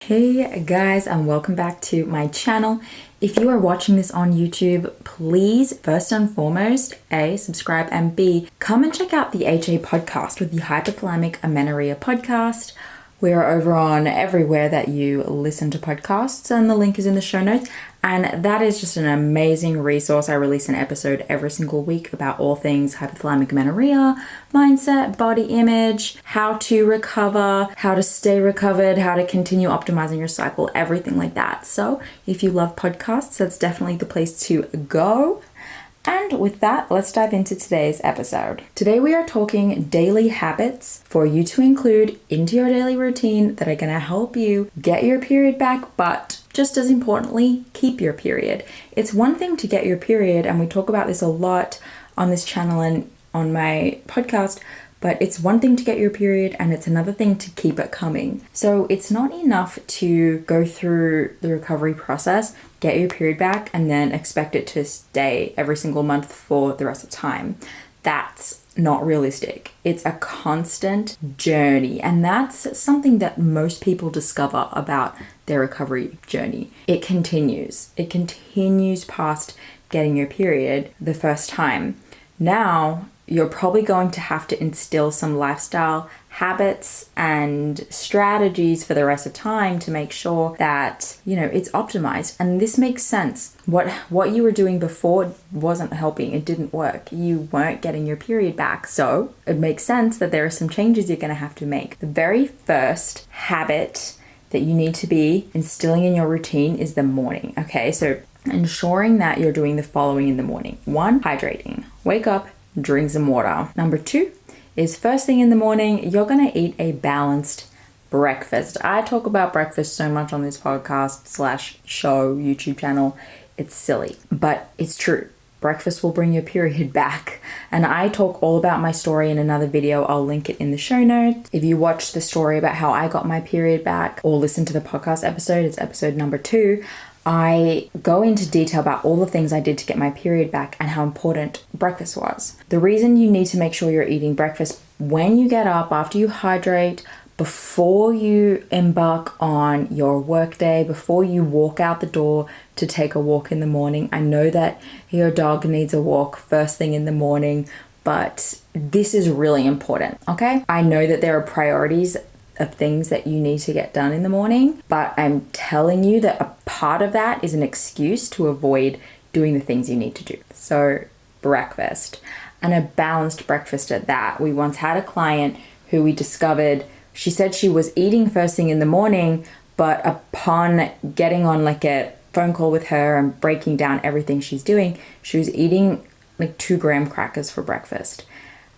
Hey guys, and welcome back to my channel. If you are watching this on YouTube, please first and foremost, A, subscribe, and B, come and check out the HA podcast with the Hypothalamic Amenorrhea podcast. We're over on everywhere that you listen to podcasts, and the link is in the show notes. And that is just an amazing resource. I release an episode every single week about all things hypothalamic amenorrhea, mindset, body image, how to recover, how to stay recovered, how to continue optimizing your cycle, everything like that. So if you love podcasts, that's definitely the place to go. And with that, let's dive into today's episode. Today we are talking daily habits for you to include into your daily routine that are going to help you get your period back, but just as importantly, keep your period. It's one thing to get your period, and we talk about this a lot on this channel and on my podcast, but it's one thing to get your period and it's another thing to keep it coming. So it's not enough to go through the recovery process, get your period back, and then expect it to stay every single month for the rest of the time. That's not realistic. It's a constant journey, and that's something that most people discover about their recovery journey. It continues past getting your period the first time. Now, you're probably going to have to instill some lifestyle habits and strategies for the rest of time to make sure that, it's optimized. And this makes sense. What you were doing before wasn't helping. It didn't work. You weren't getting your period back. So it makes sense that there are some changes you're going to have to make. The very first habit that you need to be instilling in your routine is the morning. Okay, so ensuring that you're doing the following in the morning. 1, hydrating. Wake up, drink some water. Number 2 is first thing in the morning, you're going to eat a balanced breakfast. I talk about breakfast so much on this podcast/show YouTube channel. It's silly, but it's true. Breakfast will bring your period back. And I talk all about my story in another video. I'll link it in the show notes. If you watch the story about how I got my period back or listen to the podcast episode, it's episode number 2. I go into detail about all the things I did to get my period back and how important breakfast was. The reason you need to make sure you're eating breakfast when you get up, after you hydrate, before you embark on your workday, before you walk out the door to take a walk in the morning. I know that your dog needs a walk first thing in the morning, but this is really important, okay? I know that there are priorities of things that you need to get done in the morning, but I'm telling you that a part of that is an excuse to avoid doing the things you need to do. So breakfast, and a balanced breakfast at that. We once had a client who we discovered, she said she was eating first thing in the morning, but upon getting on like a phone call with her and breaking down everything she's doing, she was eating like 2 graham crackers for breakfast.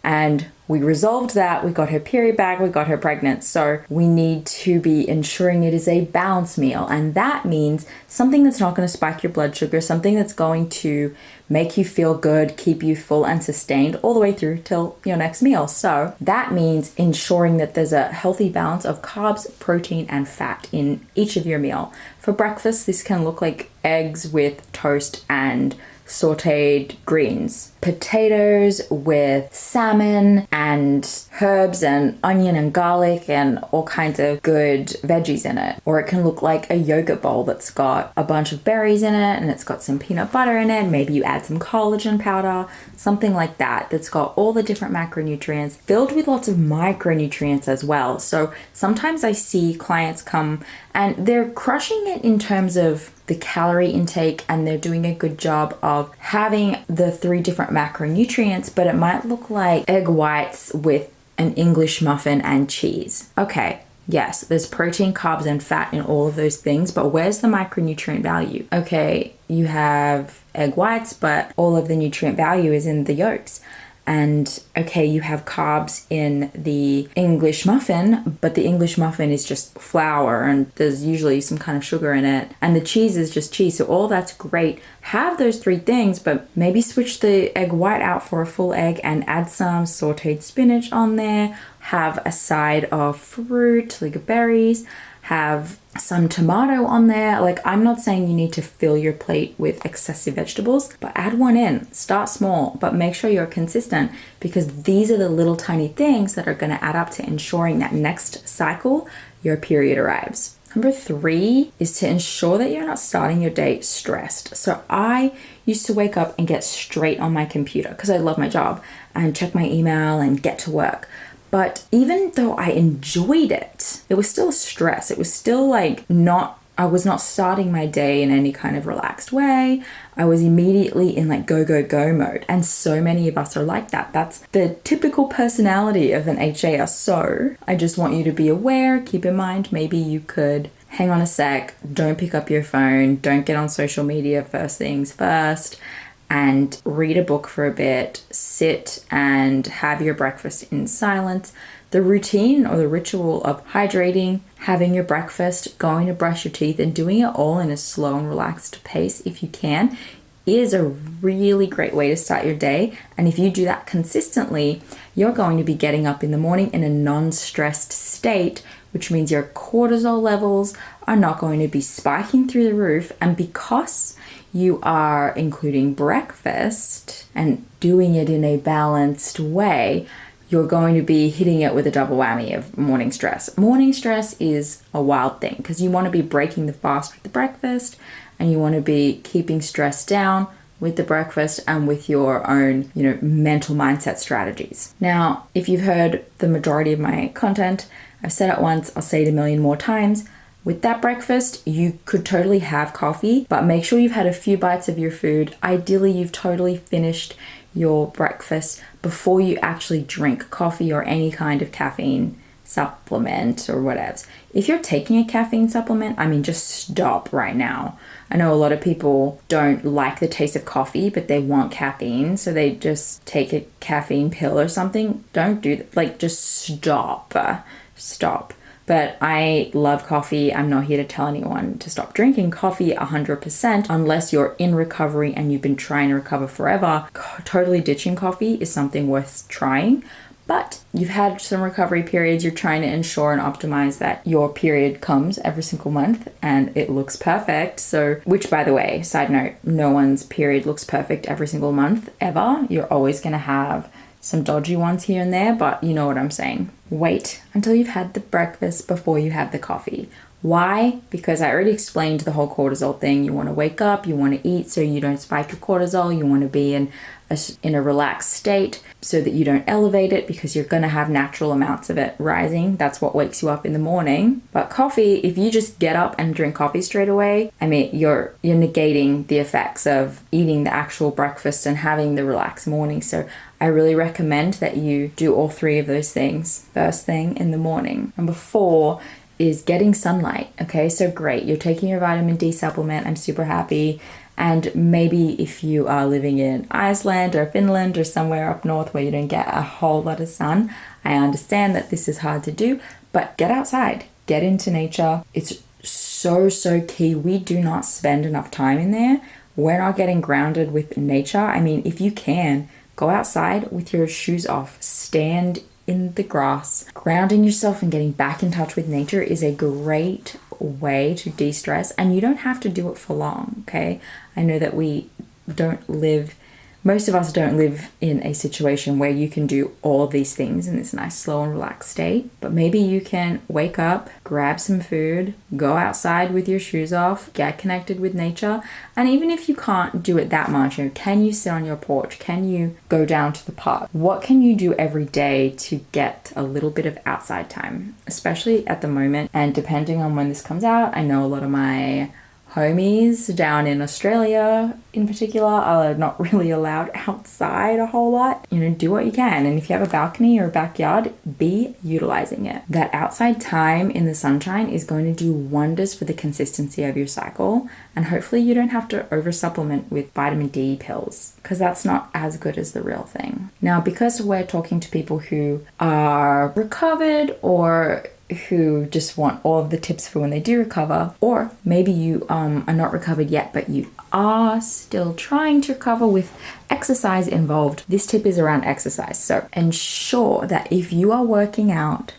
And we resolved that. We got her period back. We got her pregnant. So we need to be ensuring it is a balanced meal. And that means something that's not going to spike your blood sugar, something that's going to make you feel good, keep you full and sustained all the way through till your next meal. So that means ensuring that there's a healthy balance of carbs, protein, and fat in each of your meal. For breakfast, this can look like eggs with toast and sauteed greens, potatoes with salmon and herbs and onion and garlic and all kinds of good veggies in it. Or it can look like a yogurt bowl that's got a bunch of berries in it and it's got some peanut butter in it. Maybe you add some collagen powder, something like that, that's got all the different macronutrients filled with lots of micronutrients as well. So sometimes I see clients come and they're crushing it in terms of the calorie intake and they're doing a good job of having the 3 different macronutrients, but it might look like egg whites with an English muffin and cheese. Okay, yes, there's protein, carbs, and fat in all of those things, but where's the micronutrient value? Okay, you have egg whites, but all of the nutrient value is in the yolks. And okay, you have carbs in the English muffin, but the English muffin is just flour and there's usually some kind of sugar in it. And the cheese is just cheese. So all that's great. Have those 3 things, but maybe switch the egg white out for a full egg and add some sauteed spinach on there. Have a side of fruit, like berries. Have some tomato on there. Like, I'm not saying you need to fill your plate with excessive vegetables, but add one in. Start small, but make sure you're consistent, because these are the little tiny things that are going to add up to ensuring that next cycle your period arrives. Number 3 is to ensure that you're not starting your day stressed. So I used to wake up and get straight on my computer because I love my job and check my email and get to work. But even though I enjoyed it, it was still a stress. It was still like I was not starting my day in any kind of relaxed way. I was immediately in like go, go, go mode. And so many of us are like that. That's the typical personality of an HA. So I just want you to be aware, keep in mind, maybe you could hang on a sec, don't pick up your phone, don't get on social media first things first, and read a book for a bit, sit and have your breakfast in silence. The routine or the ritual of hydrating, having your breakfast, going to brush your teeth, and doing it all in a slow and relaxed pace if you can, is a really great way to start your day. And if you do that consistently, you're going to be getting up in the morning in a non-stressed state, which means your cortisol levels are not going to be spiking through the roof. And because you are including breakfast and doing it in a balanced way, you're going to be hitting it with a double whammy of morning stress. Morning stress is a wild thing because you want to be breaking the fast with the breakfast, and you want to be keeping stress down with the breakfast and with your own, mental mindset strategies. Now, if you've heard the majority of my content, I've said it once, I'll say it a million more times. With that breakfast, you could totally have coffee, but make sure you've had a few bites of your food. Ideally, you've totally finished your breakfast before you actually drink coffee or any kind of caffeine supplement or whatever. If you're taking a caffeine supplement, just stop right now. I know a lot of people don't like the taste of coffee, but they want caffeine, so they just take a caffeine pill or something. Don't do that. Just stop. Stop. But I love coffee. I'm not here to tell anyone to stop drinking coffee 100% unless you're in recovery and you've been trying to recover forever. Totally ditching coffee is something worth trying. But you've had some recovery periods, you're trying to ensure and optimize that your period comes every single month and it looks perfect. So, which by the way, side note, no one's period looks perfect every single month ever. You're always going to have some dodgy ones here and there, but you know what I'm saying. Wait until you've had the breakfast before you have the coffee. Why? Because I already explained the whole cortisol thing. You want to wake up, you want to eat so you don't spike your cortisol, you want to be in a relaxed state so that you don't elevate it because you're going to have natural amounts of it rising. That's what wakes you up in the morning. But coffee, if you just get up and drink coffee straight away, you're negating the effects of eating the actual breakfast and having the relaxed morning. So I really recommend that you do all 3 of those things first thing in the morning. Number 4 is getting sunlight. Okay, so great. You're taking your vitamin D supplement. I'm super happy. And maybe if you are living in Iceland or Finland or somewhere up north where you don't get a whole lot of sun, I understand that this is hard to do, but get outside, get into nature. It's so key. We do not spend enough time in there. We're not getting grounded with nature. If you can, go outside with your shoes off, stand in the grass. Grounding yourself and getting back in touch with nature is a great way to de-stress, and you don't have to do it for long, okay? I know that most of us don't live in a situation where you can do all of these things in this nice, slow and relaxed state, but maybe you can wake up, grab some food, go outside with your shoes off, get connected with nature. And even if you can't do it that much, can you sit on your porch? Can you go down to the park? What can you do every day to get a little bit of outside time, especially at the moment? And depending on when this comes out, I know a lot of my homies down in Australia in particular are not really allowed outside a whole lot. Do what you can. And if you have a balcony or a backyard, be utilizing it. That outside time in the sunshine is going to do wonders for the consistency of your cycle. And hopefully you don't have to over supplement with vitamin D pills because that's not as good as the real thing. Now, because we're talking to people who are recovered or who just want all of the tips for when they do recover, or maybe you are not recovered yet, but you are still trying to recover with exercise involved. This tip is around exercise. So ensure that if you are working out,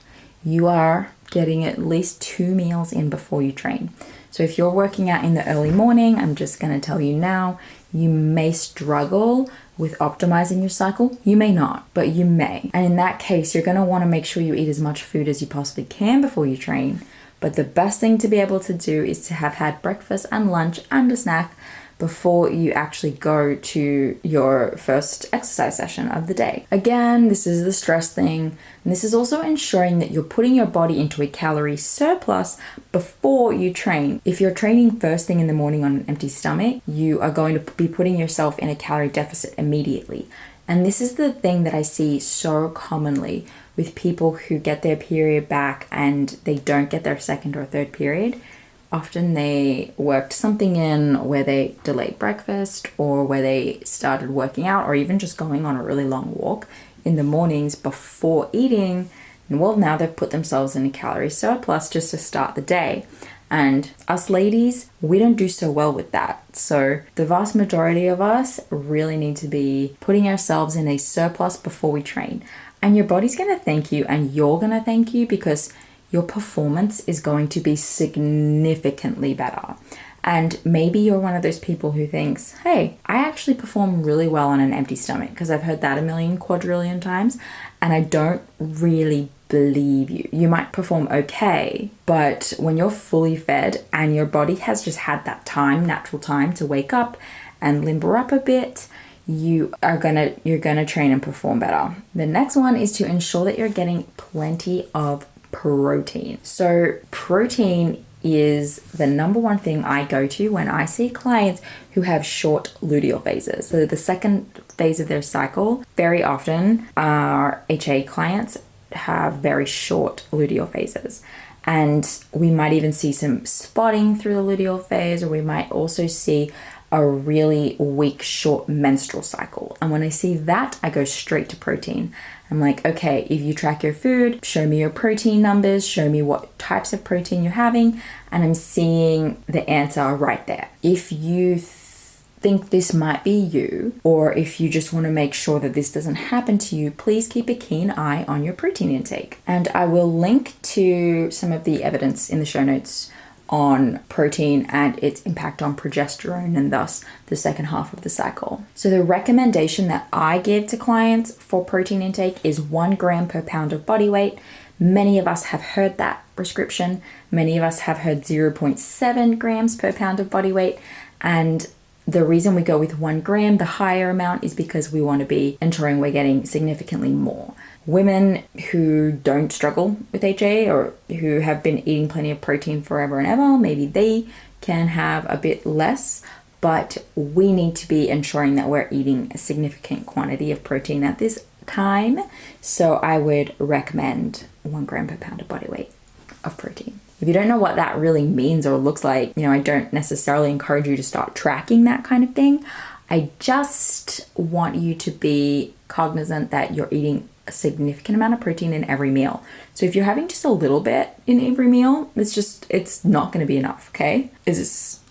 you are getting at least 2 meals in before you train. So if you're working out in the early morning, I'm just going to tell you now, you may struggle with optimizing your cycle. You may not, but you may. And in that case, you're going to want to make sure you eat as much food as you possibly can before you train. But the best thing to be able to do is to have had breakfast and lunch and a snack before you actually go to your first exercise session of the day. Again, this is the stress thing. And this is also ensuring that you're putting your body into a calorie surplus before you train. If you're training first thing in the morning on an empty stomach, you are going to be putting yourself in a calorie deficit immediately. And this is the thing that I see so commonly with people who get their period back and they don't get their second or third period. Often they worked something in where they delayed breakfast or where they started working out or even just going on a really long walk in the mornings before eating. And well, now they've put themselves in a calorie surplus just to start the day. And us ladies, we don't do so well with that. So the vast majority of us really need to be putting ourselves in a surplus before we train. And your body's going to thank you and you're going to thank you because your performance is going to be significantly better. And maybe you're one of those people who thinks, hey, I actually perform really well on an empty stomach, because I've heard that a million quadrillion times and I don't really believe you. You might perform okay, but when you're fully fed and your body has just had that time, natural time to wake up and limber up a bit, you're gonna train and perform better. The next one is to ensure that you're getting plenty of protein. So protein is the number one thing I go to when I see clients who have short luteal phases. So the second phase of their cycle, very often our HA clients have very short luteal phases. And we might even see some spotting through the luteal phase, or we might also see a really weak, short menstrual cycle. And when I see that, I go straight to protein. I'm like, okay, if you track your food, show me your protein numbers, show me what types of protein you're having, and I'm seeing the answer right there. If you think this might be you, or if you just want to make sure that this doesn't happen to you, please keep a keen eye on your protein intake. And I will link to some of the evidence in the show notes on protein and its impact on progesterone and thus the second half of the cycle. So the recommendation that I give to clients for protein intake is 1 gram per pound of body weight. Many of us have heard that prescription. Many of us have heard 0.7 grams per pound of body weight. And the reason we go with 1 gram, the higher amount, is because we want to be ensuring we're getting significantly more. Women who don't struggle with HA or who have been eating plenty of protein forever and ever, maybe they can have a bit less, but we need to be ensuring that we're eating a significant quantity of protein at this time. So I would recommend 1 gram per pound of body weight of protein. If you don't know what that really means or looks like, I don't necessarily encourage you to start tracking that kind of thing. I just want you to be cognizant that you're eating a significant amount of protein in every meal. So if you're having just a little bit in every meal, it's not going to be enough, okay?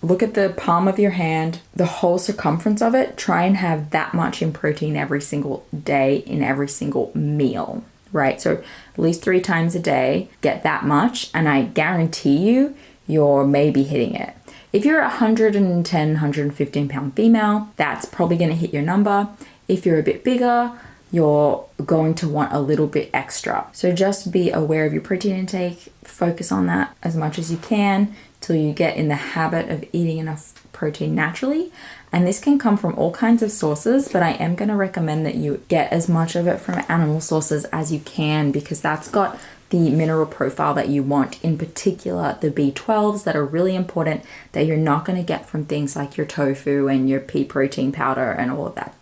Look at the palm of your hand, the whole circumference of it, try and have that much in protein every single day in every single meal, right? So at least 3 times a day, get that much, and I guarantee you're maybe hitting it. If you're a 110, 115 pound female, that's probably going to hit your number. If you're a bit bigger, you're going to want a little bit extra. So just be aware of your protein intake, focus on that as much as you can till you get in the habit of eating enough protein naturally. And this can come from all kinds of sources, but I am going to recommend that you get as much of it from animal sources as you can, because that's got the mineral profile that you want, in particular the B12s that are really important, that you're not going to get from things like your tofu and your pea protein powder and all of that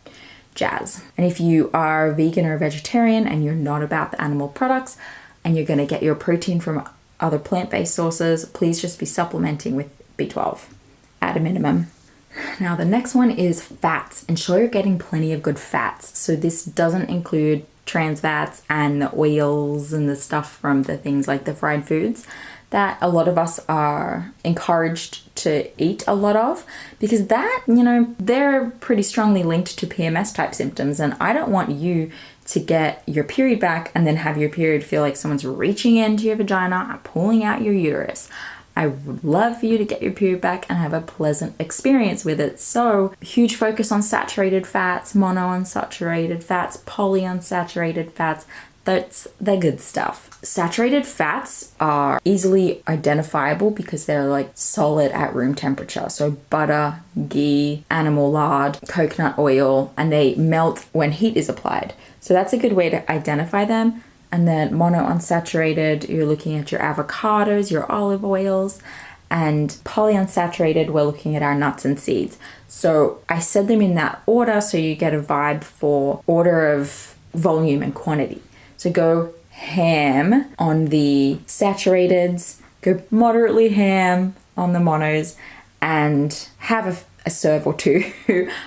jazz. And if you are vegan or vegetarian and you're not about the animal products and you're going to get your protein from other plant-based sources, please just be supplementing with B12 at a minimum. Now the next one is fats. Ensure you're getting plenty of good fats. So this doesn't include trans fats and the oils and the stuff from the things like the fried foods that a lot of us are encouraged to eat a lot of, because that, they're pretty strongly linked to PMS type symptoms. And I don't want you to get your period back and then have your period feel like someone's reaching into your vagina and pulling out your uterus. I would love for you to get your period back and have a pleasant experience with it. So huge focus on saturated fats, monounsaturated fats, polyunsaturated fats. That's the good stuff. Saturated fats are easily identifiable because they're like solid at room temperature. So butter, ghee, animal lard, coconut oil, and they melt when heat is applied. So that's a good way to identify them. And then monounsaturated, you're looking at your avocados, your olive oils, and polyunsaturated, we're looking at our nuts and seeds. So I said them in that order so you get a vibe for order of volume and quantity. So go ham on the saturateds, go moderately ham on the monos, and have a serve or two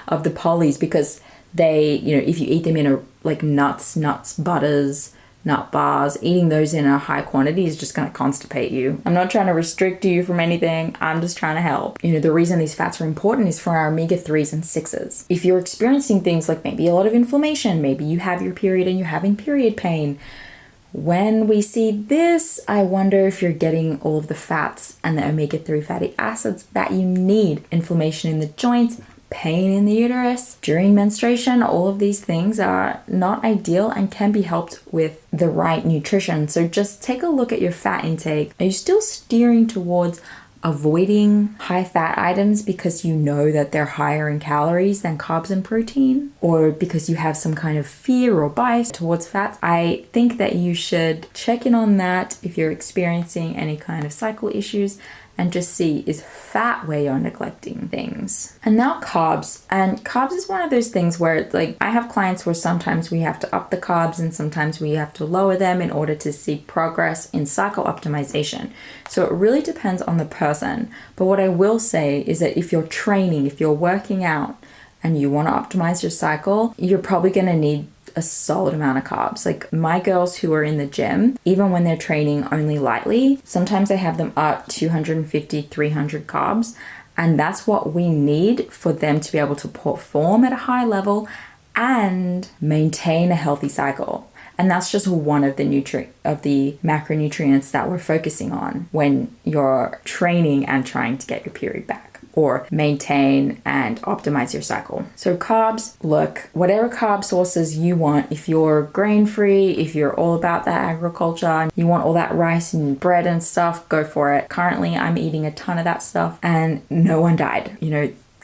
of the polys, because they, if you eat them in like nuts, butters, nut bars, eating those in a high quantity is just going to constipate you. I'm not trying to restrict you from anything. I'm just trying to help. The reason these fats are important is for our omega-3s and 6s. If you're experiencing things like maybe a lot of inflammation, maybe you have your period and you're having period pain, when we see this, I wonder if you're getting all of the fats and the omega-3 fatty acids that you need. Inflammation in the joints, pain in the uterus, during menstruation, all of these things are not ideal and can be helped with the right nutrition. So just take a look at your fat intake. Are you still steering towards avoiding high fat items because you know that they're higher in calories than carbs and protein, or because you have some kind of fear or bias towards fats? I think that you should check in on that if you're experiencing any kind of cycle issues, and just see, is fat where you're neglecting things? And now carbs. And carbs is one of those things where, like, I have clients where sometimes we have to up the carbs and sometimes we have to lower them in order to see progress in cycle optimization. So it really depends on the person. But what I will say is that if you're training, if you're working out and you want to optimize your cycle, you're probably going to need a solid amount of carbs. Like my girls who are in the gym, even when they're training only lightly, sometimes I have them up 250, 300 carbs. And that's what we need for them to be able to perform at a high level and maintain a healthy cycle. And that's just one of the macronutrients that we're focusing on when you're training and trying to get your period back or maintain and optimize your cycle. So carbs, look, whatever carb sources you want, if you're grain-free, if you're all about that agriculture, and you want all that rice and bread and stuff, go for it. Currently, I'm eating a ton of that stuff and no one died.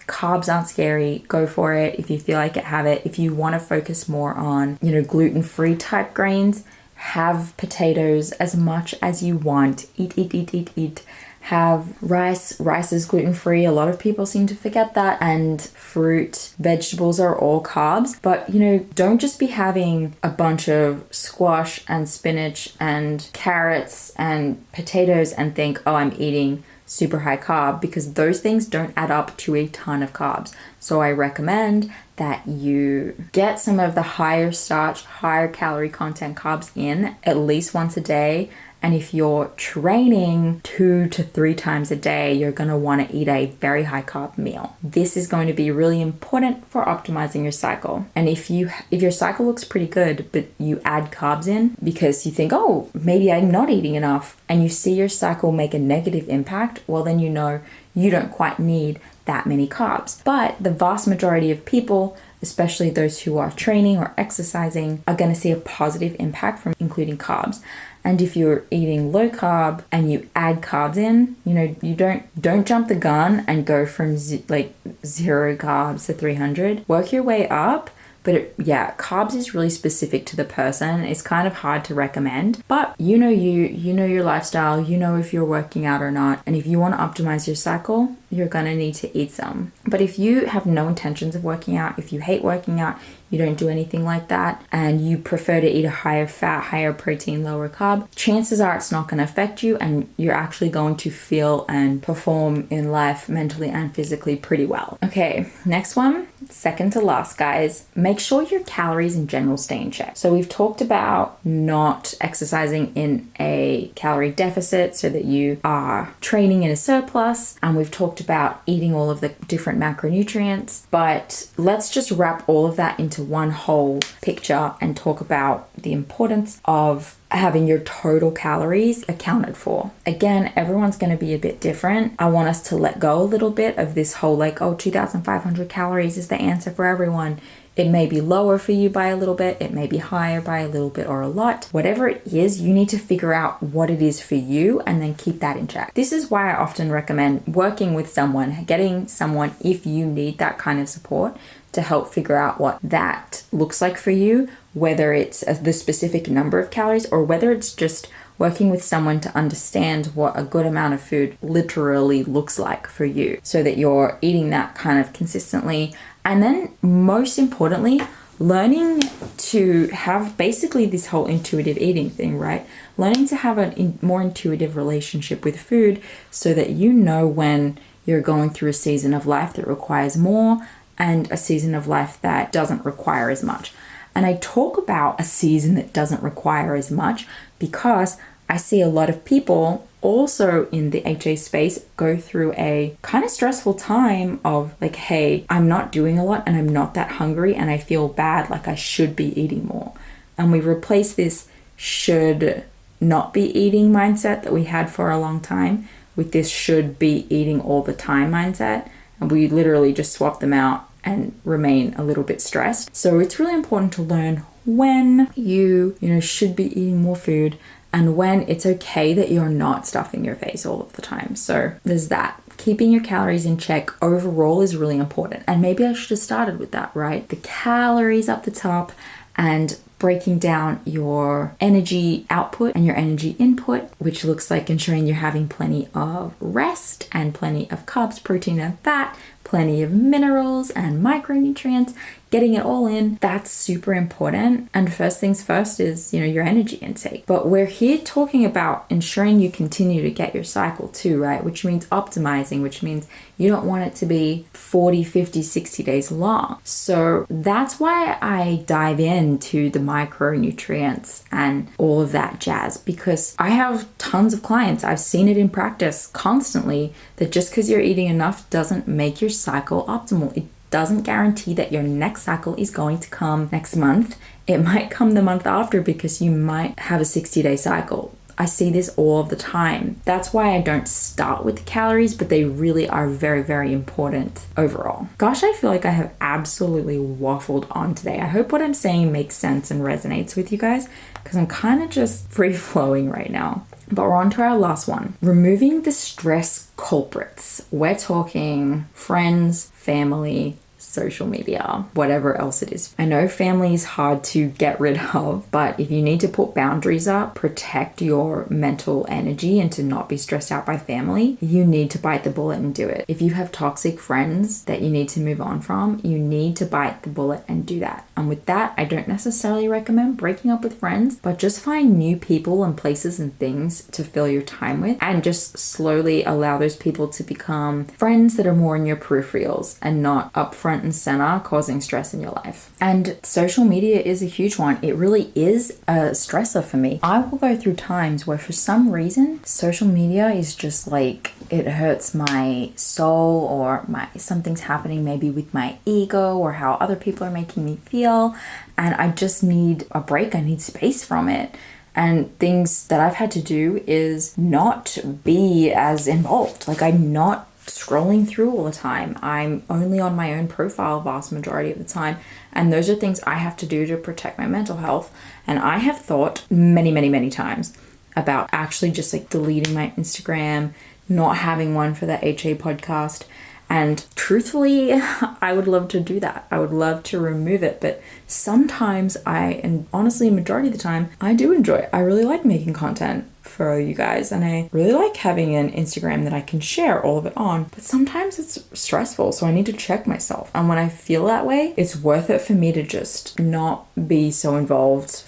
Carbs aren't scary. Go for it. If you feel like it, have it. If you want to focus more on, gluten-free type grains, have potatoes as much as you want. Eat. Have rice. Rice is gluten-free. A lot of people seem to forget that. And fruit, vegetables are all carbs. But, don't just be having a bunch of squash and spinach and carrots and potatoes and think, oh, I'm eating super high carb, because those things don't add up to a ton of carbs. So I recommend that you get some of the higher starch, higher calorie content carbs in at least once a day. And if you're training 2 to 3 times a day, you're going to want to eat a very high carb meal. This is going to be really important for optimizing your cycle. And if your cycle looks pretty good, but you add carbs in because you think, oh, maybe I'm not eating enough, and you see your cycle make a negative impact, well, then you know you don't quite need that many carbs. But the vast majority of people, especially those who are training or exercising, are going to see a positive impact from including carbs. And if you're eating low carb and you add carbs in, you don't jump the gun and go from 0 carbs to 300. Work your way up. But carbs is really specific to the person. It's kind of hard to recommend, but you know your lifestyle, if you're working out or not. And if you want to optimize your cycle, you're going to need to eat some. But if you have no intentions of working out, if you hate working out, you don't do anything like that, and you prefer to eat a higher fat, higher protein, lower carb, chances are it's not going to affect you, and you're actually going to feel and perform in life mentally and physically pretty well. Okay, next one, second to last, guys. Make sure your calories in general stay in check. So we've talked about not exercising in a calorie deficit so that you are training in a surplus, and we've talked about eating all of the different macronutrients, but let's just wrap all of that into one whole picture and talk about the importance of having your total calories accounted for. Again, everyone's going to be a bit different. I want us to let go a little bit of this whole like, oh, 2,500 calories is the answer for everyone. It may be lower for you by a little bit, it may be higher by a little bit or a lot. Whatever it is, you need to figure out what it is for you and then keep that in check. This is why I often recommend working with someone, getting someone if you need that kind of support to help figure out what that looks like for you, whether it's the specific number of calories or whether it's just working with someone to understand what a good amount of food literally looks like for you so that you're eating that kind of consistently. And then most importantly, learning to have basically this whole intuitive eating thing, right? Learning to have a more intuitive relationship with food so that you know when you're going through a season of life that requires more and a season of life that doesn't require as much. And I talk about a season that doesn't require as much because I see a lot of people also in the HA space go through a kind of stressful time of like, hey, I'm not doing a lot and I'm not that hungry and I feel bad, like I should be eating more. And we replace this should not be eating mindset that we had for a long time with this should be eating all the time mindset. And we literally just swap them out and remain a little bit stressed. So it's really important to learn when you should be eating more food and when it's okay that you're not stuffing your face all of the time. So there's that. Keeping your calories in check overall is really important. And maybe I should have started with that, right? The calories up the top and breaking down your energy output and your energy input, which looks like ensuring you're having plenty of rest and plenty of carbs, protein, and fat, plenty of minerals and micronutrients, getting it all in. That's super important. And first things first is, your energy intake. But we're here talking about ensuring you continue to get your cycle too, right? Which means optimizing, which means you don't want it to be 40, 50, 60 days long. So that's why I dive into the micronutrients and all of that jazz, because I have tons of clients. I've seen it in practice constantly that just because you're eating enough doesn't make your cycle optimal. It doesn't guarantee that your next cycle is going to come next month. It might come the month after because you might have a 60-day cycle. I see this all of the time. That's why I don't start with the calories, but they really are very, very important overall. Gosh, I feel like I have absolutely waffled on today. I hope what I'm saying makes sense and resonates with you guys because I'm kind of just free-flowing right now. But we're on to our last one. Removing the stress culprits. We're talking friends, family, social media, whatever else it is. I know family is hard to get rid of, but if you need to put boundaries up, protect your mental energy and to not be stressed out by family, you need to bite the bullet and do it. If you have toxic friends that you need to move on from, you need to bite the bullet and do that. And with that, I don't necessarily recommend breaking up with friends, but just find new people and places and things to fill your time with and just slowly allow those people to become friends that are more in your peripherals and not up front and center causing stress in your life. And social media is a huge one. It really is a stressor for me. I will go through times where for some reason social media is just like it hurts my soul or something's happening maybe with my ego or how other people are making me feel, and I just need a break. I need space from it. And things that I've had to do is not be as involved. Like I'm not scrolling through all the time. I'm only on my own profile vast majority of the time. And those are things I have to do to protect my mental health. And I have thought many, many, many times about actually just like deleting my Instagram, not having one for the HA podcast. And truthfully, I would love to do that. I would love to remove it. But sometimes and honestly, majority of the time, I do enjoy it. I really like making content for you guys. And I really like having an Instagram that I can share all of it on. But sometimes it's stressful. So I need to check myself. And when I feel that way, it's worth it for me to just not be so involved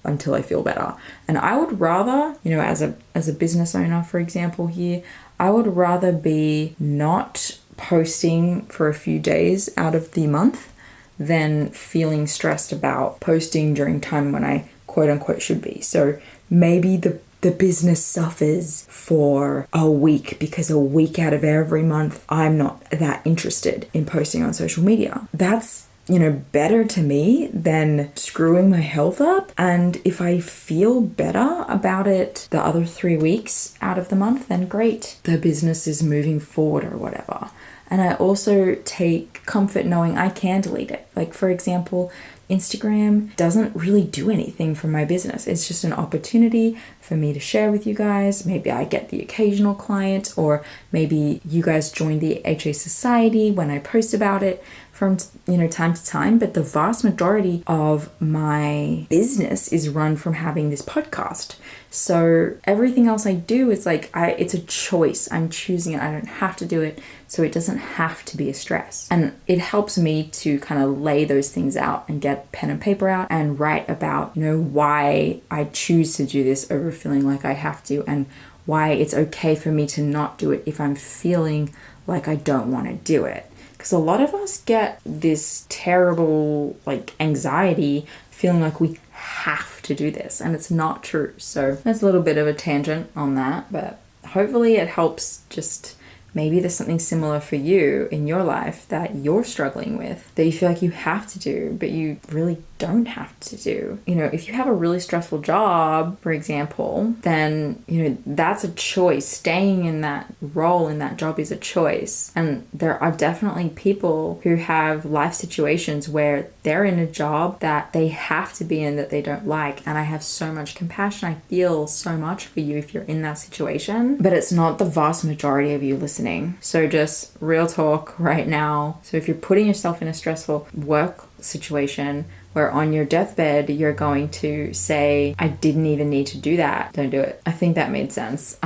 until I feel better. And I would rather, as a business owner, for example, here, I would rather be not posting for a few days out of the month than feeling stressed about posting during time when I quote unquote should be. So maybe the business suffers for a week because a week out of every month I'm not that interested in posting on social media. That's better to me than screwing my health up. And if I feel better about it the other 3 weeks out of the month, then great. The business is moving forward or whatever. And I also take comfort knowing I can delete it. Like, for example, Instagram doesn't really do anything for my business. It's just an opportunity for me to share with you guys. Maybe I get the occasional client, or maybe you guys join the HA Society when I post about it from time to time. But the vast majority of my business is run from having this podcast. So everything else I do is it's a choice. I'm choosing it. I don't have to do it. So it doesn't have to be a stress. And it helps me to kind of lay those things out and get pen and paper out and write about, why I choose to do this over feeling like I have to, and why it's okay for me to not do it if I'm feeling like I don't want to do it. Because a lot of us get this terrible anxiety feeling like we have to do this, and it's not true. So that's a little bit of a tangent on that, but hopefully it helps. Just maybe there's something similar for you in your life that you're struggling with, that you feel like you have to do, but you really don't have to do. If you have a really stressful job, for example, then, that's a choice. Staying in that role, in that job, is a choice. And there are definitely people who have life situations where they're in a job that they have to be in that they don't like. And I have so much compassion. I feel so much for you if you're in that situation, but it's not the vast majority of you listening. So just real talk right now. So if you're putting yourself in a stressful work situation where on your deathbed you're going to say, I didn't even need to do that, don't do it. I think that made sense.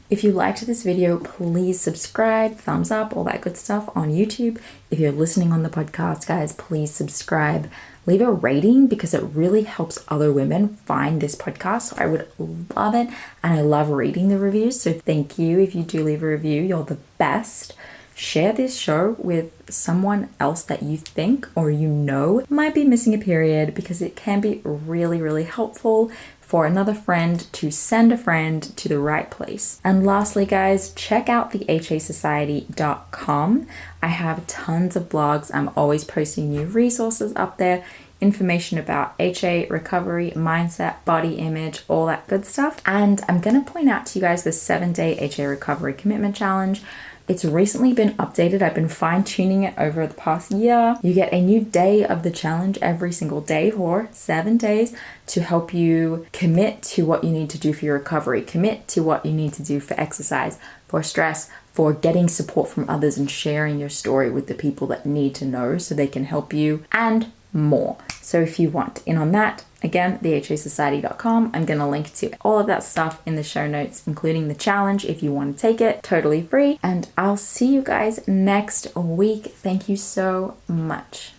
If you liked this video, please subscribe, thumbs up, all that good stuff on YouTube. If you're listening on the podcast, guys, please subscribe. Leave a rating because it really helps other women find this podcast. So I would love it. And I love reading the reviews. So thank you if you do leave a review. You're the best. Share this show with someone else that you think or might be missing a period, because it can be really, really helpful for another friend to send a friend to the right place. And lastly, guys, check out the HASociety.com. I have tons of blogs. I'm always posting new resources up there, information about HA, recovery, mindset, body image, all that good stuff. And I'm going to point out to you guys the 7-day HA recovery commitment challenge. It's recently been updated. I've been fine-tuning it over the past year. You get a new day of the challenge every single day for 7 days to help you commit to what you need to do for your recovery, commit to what you need to do for exercise, for stress, for getting support from others, and sharing your story with the people that need to know so they can help you, and more. So if you want in on that, again, thehasociety.com. I'm going to link to all of that stuff in the show notes, including the challenge if you want to take it, totally free. And I'll see you guys next week. Thank you so much.